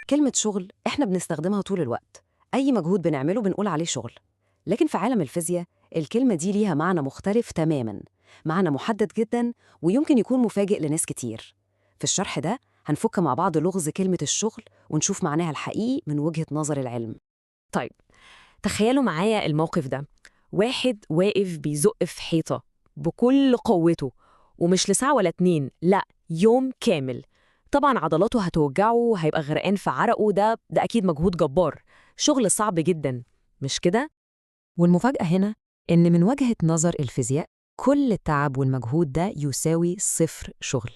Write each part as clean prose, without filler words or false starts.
كلمة شغل إحنا بنستخدمها طول الوقت. أي مجهود بنعمله بنقول عليه شغل. لكن في عالم الفيزياء الكلمة دي ليها معنى مختلف تماماً، معنى محدد جداً ويمكن يكون مفاجئ لناس كتير. في الشرح ده هنفك مع بعض لغز كلمة الشغل ونشوف معناها الحقيقي من وجهة نظر العلم. طيب، تخيلوا معايا الموقف ده. واحد واقف بيزق في حيطة بكل قوته، ومش لساعة ولا اتنين، لأ، يوم كامل. طبعا عضلاته هتوجعه، هيبقى غرقان في عرقه، ده أكيد مجهود جبار، شغل صعب جدا، مش كده؟ والمفاجأة هنا إن من وجهة نظر الفيزياء كل التعب والمجهود ده يساوي صفر شغل.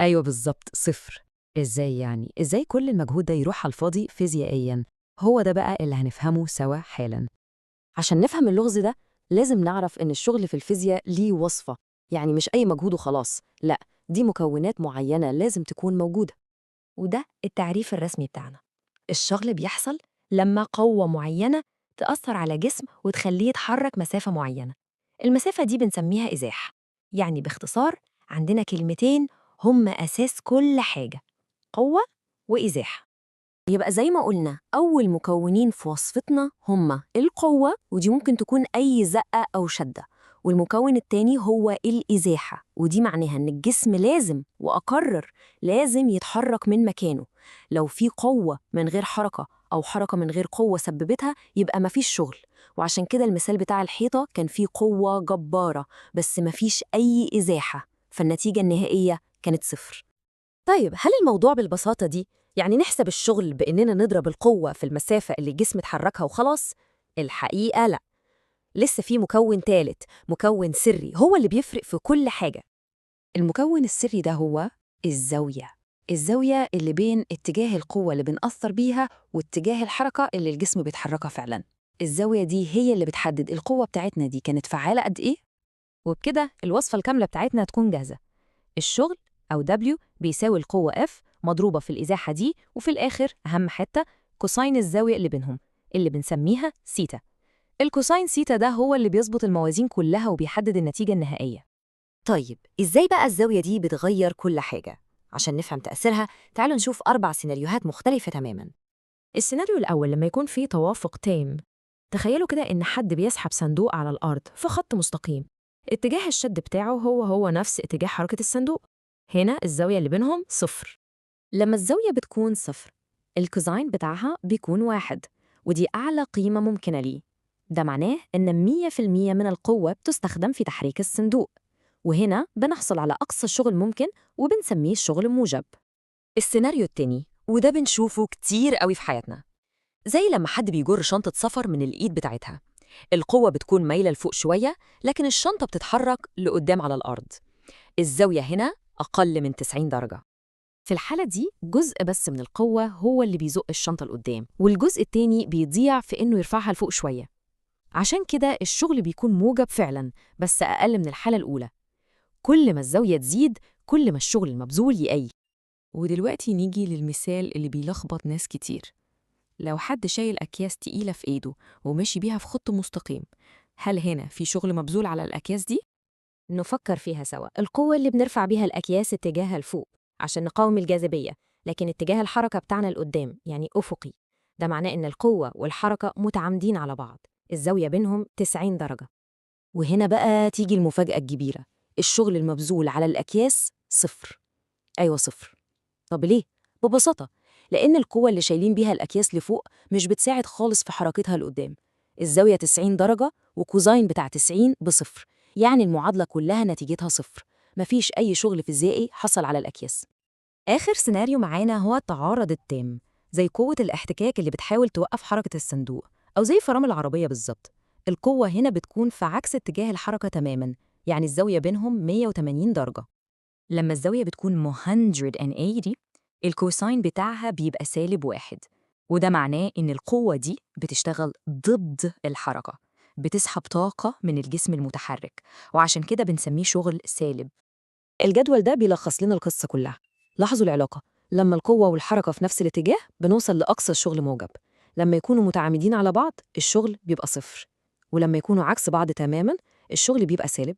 أيوة بالظبط، صفر. إزاي يعني؟ إزاي كل المجهود ده يروح على الفاضي فيزيائياً؟ هو ده بقى اللي هنفهمه سوا حالاً. عشان نفهم اللغز ده لازم نعرف إن الشغل في الفيزياء ليه وصفة، يعني مش أي مجهود وخلاص، لأ، دي مكونات معينة لازم تكون موجودة. وده التعريف الرسمي بتاعنا. الشغل بيحصل لما قوة معينة تأثر على جسم وتخليه يتحرك مسافة معينة. المسافة دي بنسميها إزاحة. يعني باختصار عندنا كلمتين هم أساس كل حاجة: قوة وإزاحة. يبقى زي ما قلنا أول مكونين في وصفتنا هما القوة، ودي ممكن تكون أي زقة أو شدة، والمكون التاني هو الإزاحة، ودي معناها إن الجسم لازم، وأكرر، لازم يتحرك من مكانه. لو في قوة من غير حركة أو حركة من غير قوة سببتها يبقى مفيش شغل. وعشان كده المثال بتاع الحيطة كان فيه قوة جبارة بس مفيش أي إزاحة، فالنتيجة النهائية كانت صفر. طيب، هل الموضوع بالبساطة دي يعني نحسب الشغل بإننا نضرب القوة في المسافة اللي الجسم اتحركها وخلاص؟ الحقيقة لأ، لسه في مكون تالت، مكون سري، هو اللي بيفرق في كل حاجة. المكون السري ده هو الزاوية. الزاوية اللي بين اتجاه القوة اللي بنأثر بيها واتجاه الحركة اللي الجسم بيتحركها فعلاً. الزاوية دي هي اللي بتحدد القوة بتاعتنا دي كانت فعالة قد إيه؟ وبكده الوصفة الكاملة بتاعتنا تكون جاهزة. الشغل أو W بيساوي القوة F مضروبة في الإزاحة دي، وفي الآخر أهم حتة كوساين الزاوية اللي بينهم اللي بنسميها سيتا. الكوساين سيتا ده هو اللي بيظبط الموازين كلها وبيحدد النتيجة النهائية. طيب، إزاي بقى الزاوية دي بتغير كل حاجة؟ عشان نفهم تأثيرها تعالوا نشوف 4 سيناريوهات مختلفة تماماً. السيناريو الأول لما يكون فيه توافق تام. تخيلوا كده إن حد بيسحب صندوق على الأرض في خط مستقيم، اتجاه الشد بتاعه هو نفس اتجاه حركة الصندوق. هنا الزاوية اللي بينهم صفر. لما الزاوية بتكون صفر الكوزاين بتاعها بيكون 1، ودي أعلى قيمة ممكنة ليه. ده معناه إن 100% من القوة بتستخدم في تحريك الصندوق، وهنا بنحصل على أقصى شغل ممكن وبنسميه الشغل موجب. السيناريو التاني، وده بنشوفه كتير قوي في حياتنا، زي لما حد بيجر شنطة سفر من الإيد بتاعتها. القوة بتكون مايلة لفوق شوية لكن الشنطة بتتحرك لقدام على الأرض. الزاوية هنا أقل من 90 درجة. في الحالة دي جزء بس من القوة هو اللي بيزق الشنطة لقدام، والجزء التاني بيضيع في إنه يرفعها لفوق شوية. عشان كده الشغل بيكون موجب فعلاً، بس أقل من الحالة الأولى. كل ما الزاوية تزيد كل ما الشغل المبذول يقل. ودلوقتي نيجي للمثال اللي بيلخبط ناس كتير. لو حد شايل أكياس تقيلة في إيده وماشي بيها في خط مستقيم، هل هنا في شغل مبذول على الأكياس دي؟ نفكر فيها سوا. القوة اللي بنرفع بيها الأكياس اتجاهها لفوق عشان نقاوم الجاذبية، لكن اتجاه الحركة بتاعنا لقدام يعني أفقي. ده معناه إن القوة والحركة متعامدين على بعض، الزاوية بينهم 90 درجة. وهنا بقى تيجي المفاجأة الكبيرة، الشغل المبذول على الأكياس صفر. أيوة صفر. طب ليه؟ ببساطة لأن القوة اللي شايلين بيها الأكياس لفوق مش بتساعد خالص في حركتها لقدام. الزاوية 90 درجة وكوزاين بتاع 90 بصفر، يعني المعادلة كلها نتيجتها صفر. مفيش أي شغل فيزيائي حصل على الأكياس. آخر سيناريو معانا هو التعارض التام، زي قوة الاحتكاك اللي بتحاول توقف حركة الصندوق، أو زي فرامل العربية بالظبط. القوة هنا بتكون في عكس اتجاه الحركة تماماً، يعني الزاوية بينهم 180 درجة. لما الزاوية بتكون 180 الكوساين بتاعها بيبقى -1، وده معناه إن القوة دي بتشتغل ضد الحركة، بتسحب طاقة من الجسم المتحرك، وعشان كده بنسميه شغل سالب. الجدول ده بيلخص لنا القصة كلها. لاحظوا العلاقة، لما القوة والحركة في نفس الاتجاه بنوصل لأقصى الشغل موجب. لما يكونوا متعامدين على بعض الشغل بيبقى صفر، ولما يكونوا عكس بعض تماماً الشغل بيبقى سالب.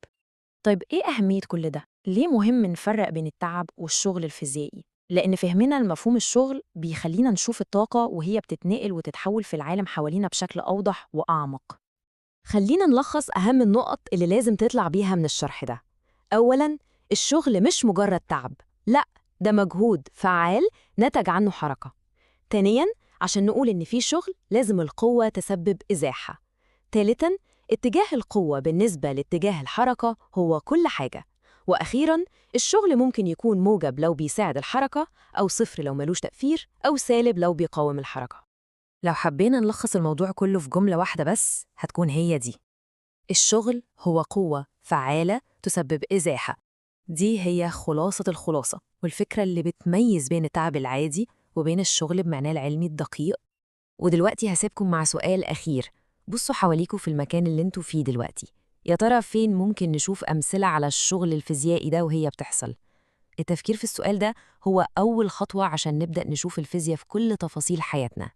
طيب إيه أهمية كل ده؟ ليه مهم نفرق بين التعب والشغل الفيزيائي؟ لأن فهمنا لمفهوم الشغل بيخلينا نشوف الطاقة وهي بتتنقل وتتحول في العالم حوالينا بشكل أوضح وأعمق. خلينا نلخص أهم النقط اللي لازم تطلع بيها من الشرح ده. أولاً، الشغل مش مجرد تعب، لأ، ده مجهود فعال نتج عنه حركة. تانياً، عشان نقول إن في شغل لازم القوة تسبب إزاحة. تالتاً، اتجاه القوة بالنسبة لاتجاه الحركة هو كل حاجة. وأخيراً، الشغل ممكن يكون موجب لو بيساعد الحركة، أو صفر لو ملوش تأثير، أو سالب لو بيقاوم الحركة. لو حبينا نلخص الموضوع كله في جملة واحدة بس هتكون هي دي: الشغل هو قوة فعالة تسبب إزاحة. دي هي خلاصة الخلاصة، والفكرة اللي بتميز بين التعب العادي وبين الشغل بمعناه العلمي الدقيق. ودلوقتي هسيبكم مع سؤال أخير. بصوا حواليكوا في المكان اللي انتوا فيه دلوقتي، يا ترى فين ممكن نشوف أمثلة على الشغل الفيزيائي ده وهي بتحصل؟ التفكير في السؤال ده هو أول خطوة عشان نبدأ نشوف الفيزياء في كل تفاصيل حياتنا.